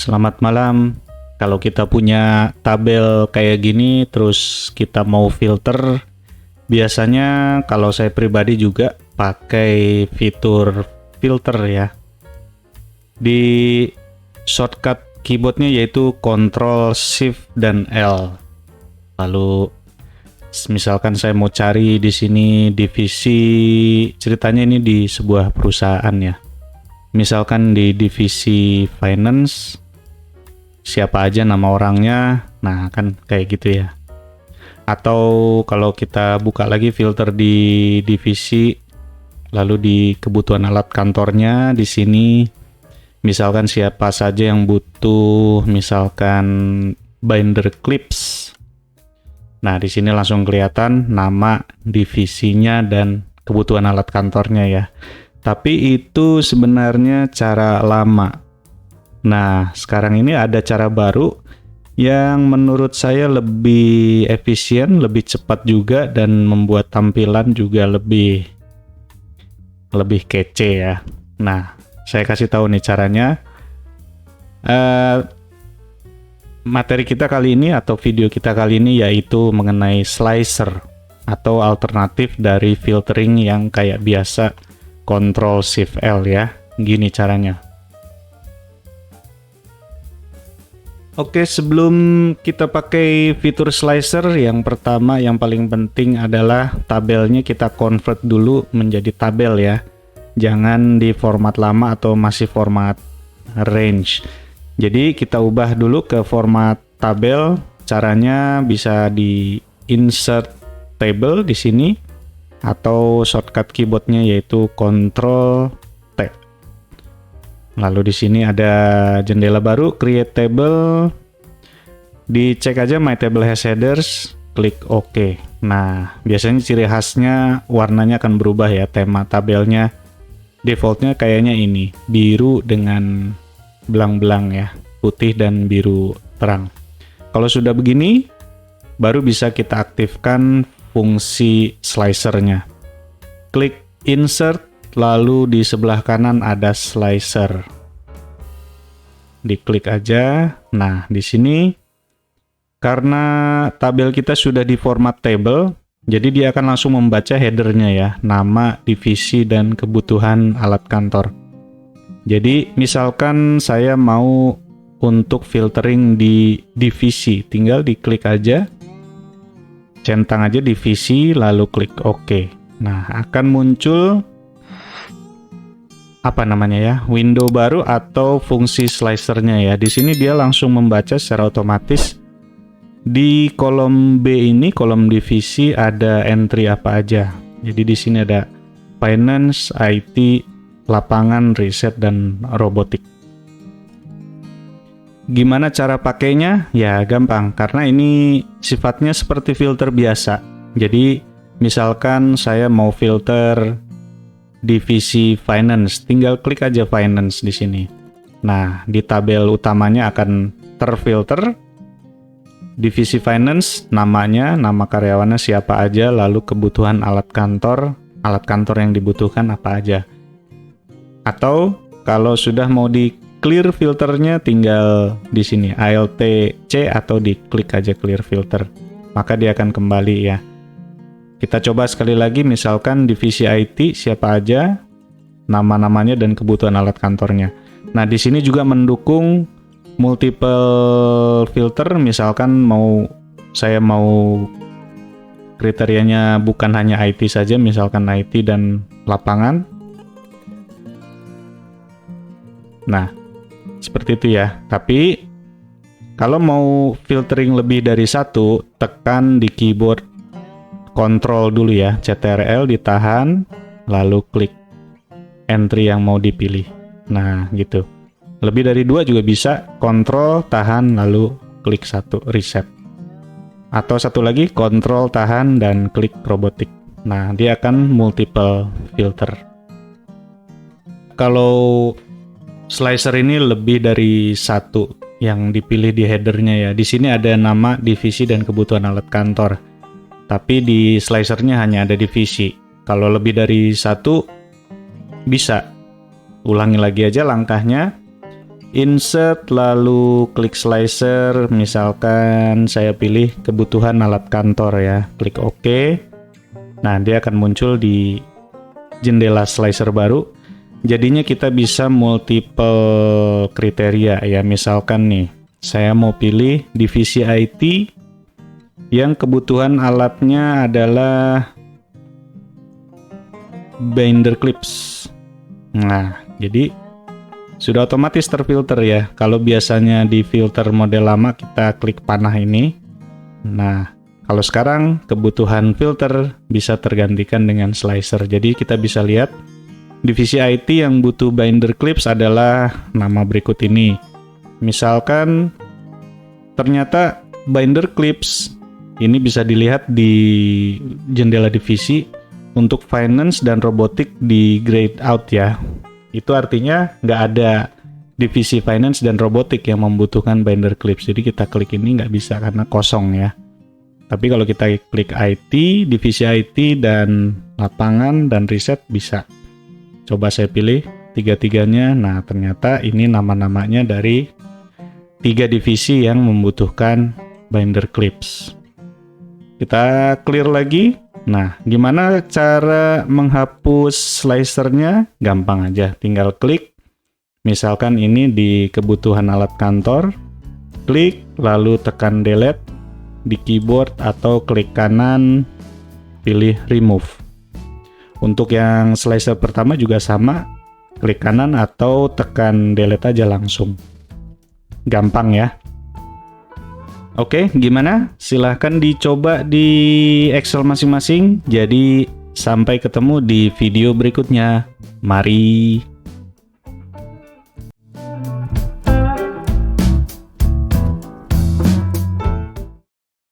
Selamat malam. Kalau kita punya tabel kayak gini, terus kita mau filter, biasanya kalau saya pribadi juga pakai fitur filter ya. Di shortcut keyboardnya yaitu Ctrl, Shift, dan L. Lalu misalkan saya mau cari di sini divisi, ceritanya ini di sebuah perusahaan ya. Misalkan di divisi finance, siapa aja nama orangnya, nah kan kayak gitu ya. Atau kalau kita buka lagi filter di divisi, lalu di kebutuhan alat kantornya di sini, misalkan siapa saja yang butuh, misalkan binder clips. Nah di sini langsung kelihatan nama divisinya dan kebutuhan alat kantornya ya. Tapi itu sebenarnya cara lama. Nah, sekarang ini ada cara baru yang menurut saya lebih efisien, lebih cepat juga, dan membuat tampilan juga lebih kece ya. Nah, saya kasih tahu nih caranya. Materi kita kali ini atau video kita kali ini yaitu mengenai slicer atau alternatif dari filtering yang kayak biasa Ctrl Shift L ya. Gini caranya. Oke, sebelum kita pakai fitur slicer, yang pertama yang paling penting adalah tabelnya kita convert dulu menjadi tabel ya. Jangan di format lama atau masih format range. Jadi kita ubah dulu ke format tabel. Caranya bisa di insert table di sini atau shortcut keyboardnya yaitu Ctrl T. Lalu di sini ada jendela baru, create table. Dicek aja my table has headers, klik OK. Nah, biasanya ciri khasnya warnanya akan berubah ya, tema tabelnya. Defaultnya kayaknya ini, biru dengan belang-belang ya, putih dan biru terang. Kalau sudah begini, baru bisa kita aktifkan fungsi slicernya. Klik insert, lalu di sebelah kanan ada slicer. Diklik aja. Nah, di sini karena tabel kita sudah di format table, jadi dia akan langsung membaca headernya ya, nama, divisi, dan kebutuhan alat kantor. Jadi, misalkan saya mau untuk filtering di divisi, tinggal diklik aja. Centang aja divisi, lalu klik OK. Nah, akan muncul window baru atau fungsi slicernya ya. Di sini dia langsung membaca secara otomatis. Di kolom B ini, kolom divisi, ada entry apa aja. Jadi di sini ada finance, IT, lapangan, riset, dan robotik. Gimana cara pakainya? Ya gampang, karena ini sifatnya seperti filter biasa. Jadi misalkan saya mau filter divisi finance, tinggal klik aja finance di sini. Nah, di tabel utamanya akan terfilter divisi finance, namanya, nama karyawannya siapa aja, lalu kebutuhan alat kantor yang dibutuhkan apa aja. Atau kalau sudah mau di clear filternya, tinggal di sini Alt C atau diklik aja clear filter, maka dia akan kembali ya. Kita coba sekali lagi, misalkan divisi IT siapa aja, nama-namanya dan kebutuhan alat kantornya. Nah, di sini juga mendukung multiple filter, misalkan saya mau kriterianya bukan hanya IT saja, misalkan IT dan lapangan. Nah, seperti itu ya. Tapi kalau mau filtering lebih dari satu, tekan di keyboard Ctrl dulu ya, Ctrl ditahan, lalu klik entry yang mau dipilih. Nah, gitu. Lebih dari dua juga bisa, Ctrl tahan, lalu klik satu, reset. Atau satu lagi, Ctrl tahan dan klik robotik. Nah, dia akan multiple filter. Kalau slicer ini lebih dari satu yang dipilih di headernya ya. Di sini ada nama, divisi, dan kebutuhan alat kantor. Tapi di slicernya hanya ada divisi. Kalau lebih dari satu, bisa. Ulangi lagi aja langkahnya. insert lalu klik slicer, misalkan saya pilih kebutuhan alat kantor ya, klik OK. Nah, dia akan muncul di jendela slicer baru. Jadinya kita bisa multiple kriteria ya, misalkan nih saya mau pilih divisi IT yang kebutuhan alatnya adalah binder clips. Nah, jadi sudah otomatis terfilter ya. Kalau biasanya di filter model lama kita klik panah ini. Nah, kalau sekarang kebutuhan filter bisa tergantikan dengan slicer. Jadi kita bisa lihat divisi IT yang butuh binder clips adalah nama berikut ini. Misalkan ternyata binder clips ini bisa dilihat di jendela divisi untuk finance dan robotik di grayed out ya. Itu artinya nggak ada divisi finance dan robotik yang membutuhkan binder clips. Jadi kita klik ini nggak bisa karena kosong ya. Tapi kalau kita klik IT, divisi IT dan lapangan dan riset bisa. Coba saya pilih tiga-tiganya. Nah, ternyata ini nama-namanya dari 3 divisi yang membutuhkan binder clips. Kita clear lagi. Nah, gimana cara menghapus slicernya? Gampang aja, tinggal klik. Misalkan ini di kebutuhan alat kantor. Klik, lalu tekan delete di keyboard atau klik kanan, pilih remove. Untuk yang slicer pertama juga sama, klik kanan atau tekan delete aja langsung. Gampang ya. Oke, gimana? Silahkan dicoba di Excel masing-masing. Jadi sampai ketemu di video berikutnya. Mari.